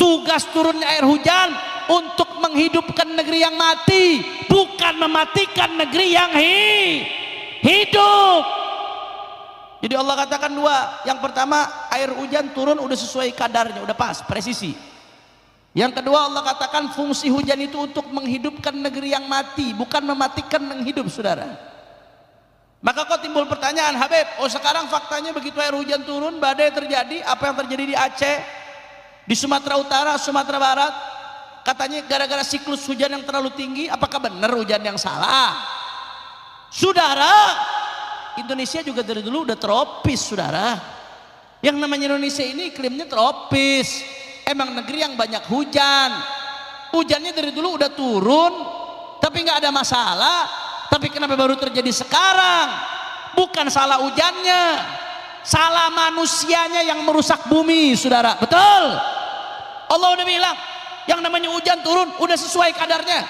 Tugas turunnya air hujan untuk menghidupkan negeri yang mati, bukan mematikan negeri yang hidup. Jadi Allah katakan dua. Yang pertama, air hujan turun udah sesuai kadarnya, udah pas, presisi. Yang kedua, Allah katakan fungsi hujan itu untuk menghidupkan negeri yang mati, bukan mematikan yang hidup, saudara. Maka kok timbul pertanyaan, Habib, oh sekarang faktanya begitu air hujan turun, badai terjadi, apa yang terjadi di Aceh, di Sumatera Utara, Sumatera Barat, katanya gara-gara siklus hujan yang terlalu tinggi. Apakah benar hujan yang salah? Saudara, Indonesia juga dari dulu udah tropis, saudara. Yang namanya Indonesia ini iklimnya tropis, emang negeri yang banyak hujan. Hujannya dari dulu udah turun, tapi nggak ada masalah. Tapi kenapa baru terjadi sekarang? Bukan salah hujannya, salah manusianya yang merusak bumi, saudara. Betul. Allah udah bilang, yang namanya hujan turun udah sesuai kadarnya.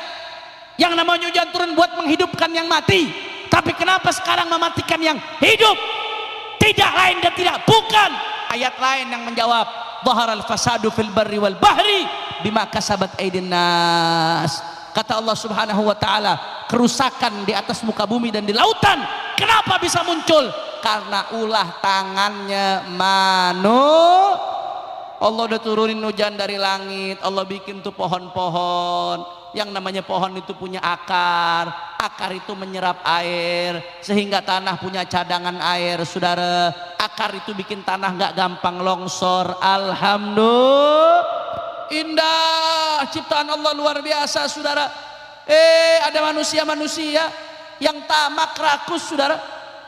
Yang namanya hujan turun buat menghidupkan yang mati. Tapi kenapa sekarang mematikan yang hidup? Tidak lain dan tidak bukan ayat lain yang menjawab, dhaharal fasadu fil barri wal bahri bima kasabat aydin nas. Kata Allah Subhanahu wa taala, kerusakan di atas muka bumi dan di lautan kenapa bisa muncul? Karena ulah tangannya manusia. Allah udah turunin hujan dari langit, Allah bikin tuh pohon-pohon. Yang namanya pohon itu punya akar, akar itu menyerap air sehingga tanah punya cadangan air, saudara. Akar itu bikin tanah nggak gampang longsor. Alhamdulillah, indah ciptaan Allah, luar biasa, saudara. Ada manusia-manusia yang tamak rakus, saudara,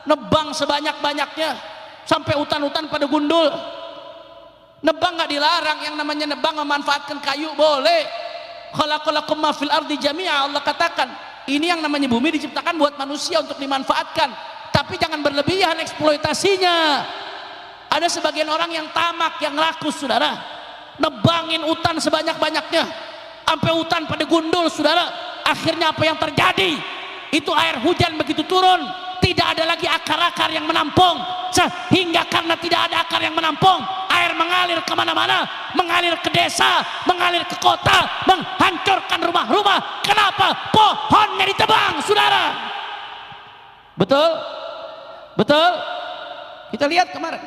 nebang sebanyak-banyaknya sampai hutan-hutan pada gundul. Nebang nggak dilarang, yang namanya nebang memanfaatkan kayu boleh. Khalaqalakum ma fil ardi jami'a, Allah katakan ini yang namanya bumi diciptakan buat manusia untuk dimanfaatkan, tapi jangan berlebihan eksploitasinya. Ada sebagian orang yang tamak, yang rakus, saudara, nebangin hutan sebanyak-banyaknya sampai hutan pada gundul, saudara. Akhirnya apa yang terjadi? Itu air hujan begitu turun, tidak ada lagi akar-akar yang menampung, sehingga karena tidak ada akar yang menampung, air mengalir kemana-mana, mengalir ke desa, mengalir ke kota, menghancurkan rumah-rumah. Kenapa? Pohonnya ditebang, saudara. Betul? Betul? Kita lihat kemarin,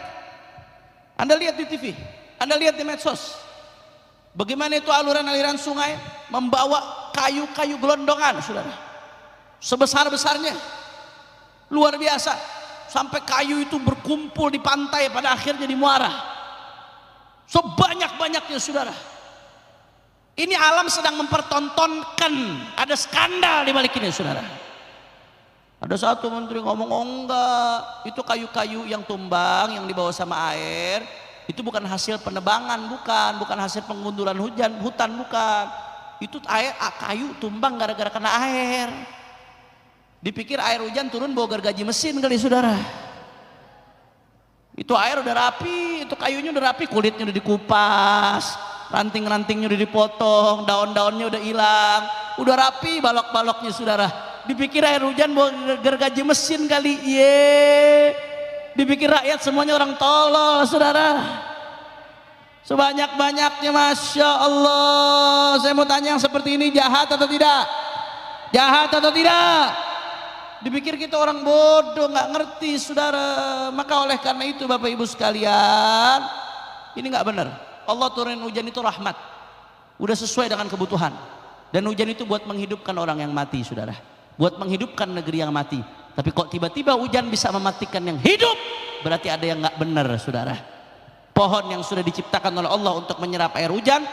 Anda lihat di TV, Anda lihat di medsos, bagaimana itu aliran-aliran sungai membawa kayu-kayu gelondongan, saudara, sebesar-besarnya, luar biasa, sampai kayu itu berkumpul di pantai, pada akhirnya di muara, sebanyak-banyaknya, saudara. Ini alam sedang mempertontonkan, ada skandal di balik ini, saudara. Ada satu menteri ngomong, oh enggak, itu kayu-kayu yang tumbang, yang dibawa sama air, itu bukan hasil penebangan, bukan hasil pengundulan hutan, bukan. Itu air, kayu tumbang gara-gara kena air. Dipikir air hujan turun bawa gergaji mesin kali, saudara. Itu air udah rapi, itu kayunya udah rapi, kulitnya udah dikupas, ranting-rantingnya udah dipotong, daun-daunnya udah hilang, udah rapi balok-baloknya, saudara. Dipikir air hujan bawa gergaji mesin kali, dipikir rakyat semuanya orang tolol, saudara. Sebanyak-banyaknya, Masya Allah. Saya mau tanya, yang seperti ini jahat atau tidak? Jahat atau tidak? Dipikir kita orang bodoh, nggak ngerti, saudara. Maka oleh karena itu, Bapak Ibu sekalian, ini nggak benar. Allah turunin hujan itu rahmat, udah sesuai dengan kebutuhan. Dan hujan itu buat menghidupkan orang yang mati, saudara, buat menghidupkan negeri yang mati. Tapi kok tiba-tiba hujan bisa mematikan yang hidup, berarti ada yang nggak benar, saudara. Pohon yang sudah diciptakan oleh Allah untuk menyerap air hujan,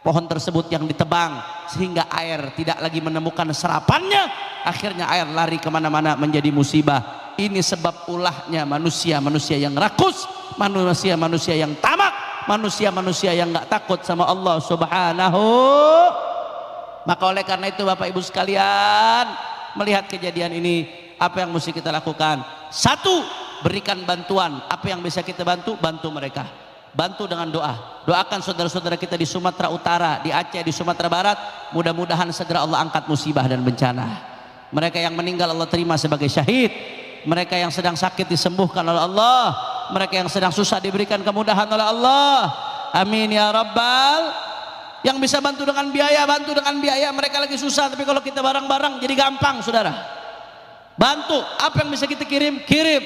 pohon tersebut yang ditebang sehingga air tidak lagi menemukan serapannya, akhirnya air lari kemana-mana, menjadi musibah. Ini sebab ulahnya manusia-manusia yang rakus, manusia-manusia yang tamak, manusia-manusia yang nggak takut sama Allah Subhanahu. Maka oleh karena itu, Bapak Ibu sekalian, melihat kejadian ini, apa yang mesti kita lakukan? Satu, berikan bantuan. Apa yang bisa kita bantu? Bantu mereka. Bantu dengan doa. Doakan saudara-saudara kita di Sumatera Utara, di Aceh, di Sumatera Barat, mudah-mudahan segera Allah angkat musibah dan bencana. Mereka yang meninggal Allah terima sebagai syahid, mereka yang sedang sakit disembuhkan oleh Allah, mereka yang sedang susah diberikan kemudahan oleh Allah. Amin ya rabbal. Yang bisa bantu dengan biaya, bantu dengan biaya. Mereka lagi susah, tapi kalau kita bareng-bareng jadi gampang, saudara. Bantu, apa yang bisa kita kirim, kirim.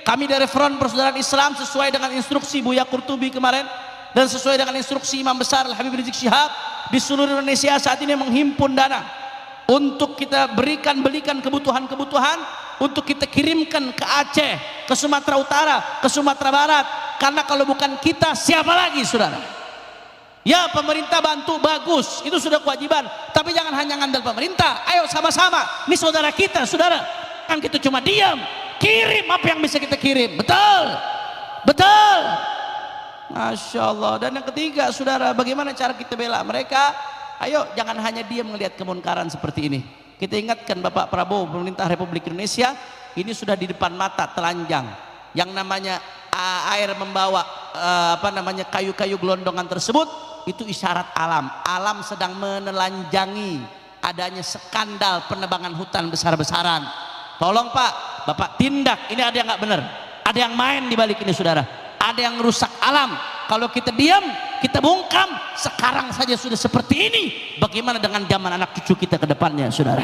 Kami dari Front Persaudaraan Islam sesuai dengan instruksi Buya Qurtubi kemarin dan sesuai dengan instruksi Imam Besar Al-Habib Rizik Syihab, di seluruh Indonesia saat ini menghimpun dana untuk kita belikan kebutuhan-kebutuhan, untuk kita kirimkan ke Aceh, ke Sumatera Utara, ke Sumatera Barat. Karena kalau bukan kita, siapa lagi, saudara? Ya, pemerintah bantu, bagus, itu sudah kewajiban. Tapi jangan hanya ngandel pemerintah. Ayo sama-sama, ini saudara kita, saudara. Kan kita cuma diam, kirim apa yang bisa kita kirim. Betul, betul. Masya Allah. Dan yang ketiga, saudara, bagaimana cara kita bela mereka? Ayo, jangan hanya diam melihat kemunkaran seperti ini. Kita ingatkan Bapak Prabowo, pemerintah Republik Indonesia, ini sudah di depan mata telanjang. Yang namanya air membawa kayu-kayu gelondongan tersebut, itu isyarat alam. Alam sedang menelanjangi adanya skandal penebangan hutan besar-besaran. Tolong Pak, Bapak tindak. Ini ada yang nggak benar, ada yang main di balik ini, saudara. Ada yang rusak alam. Kalau kita diam, kita bungkam, sekarang saja sudah seperti ini, bagaimana dengan zaman anak cucu kita ke depannya, saudara?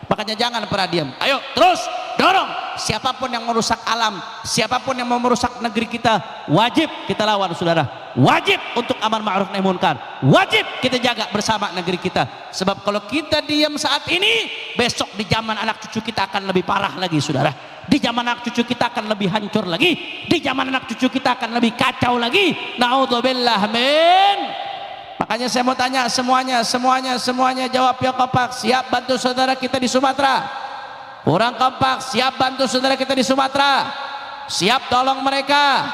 Makanya jangan pernah diam. Ayo terus dorong. Siapapun yang merusak alam, siapapun yang mau merusak negeri kita, wajib kita lawan, saudara. Wajib untuk amar ma'ruf nahi munkar. Wajib kita jaga bersama negeri kita. Sebab kalau kita diam saat ini, besok di zaman anak cucu kita akan lebih parah lagi, saudara. Di zaman anak cucu kita akan lebih hancur lagi. Di zaman anak cucu kita akan lebih kacau lagi. Naudzubillah min. Makanya saya mau tanya semuanya jawab ya kompak. Siap bantu saudara kita di Sumatera? Orang kompak, siap bantu saudara kita di Sumatera? Siap tolong mereka?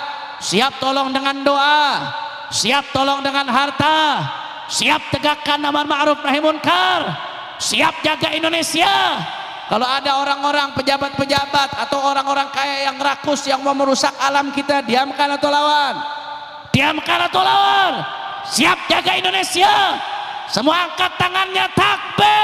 Siap tolong dengan doa? Siap tolong dengan harta? Siap tegakkan amar ma'ruf nahi munkar? Siap jaga Indonesia? Kalau ada orang-orang pejabat-pejabat atau orang-orang kaya yang rakus yang mau merusak alam kita, diamkan atau lawan? Diamkan atau lawan? Siap jaga Indonesia? Semua angkat tangannya, takbir.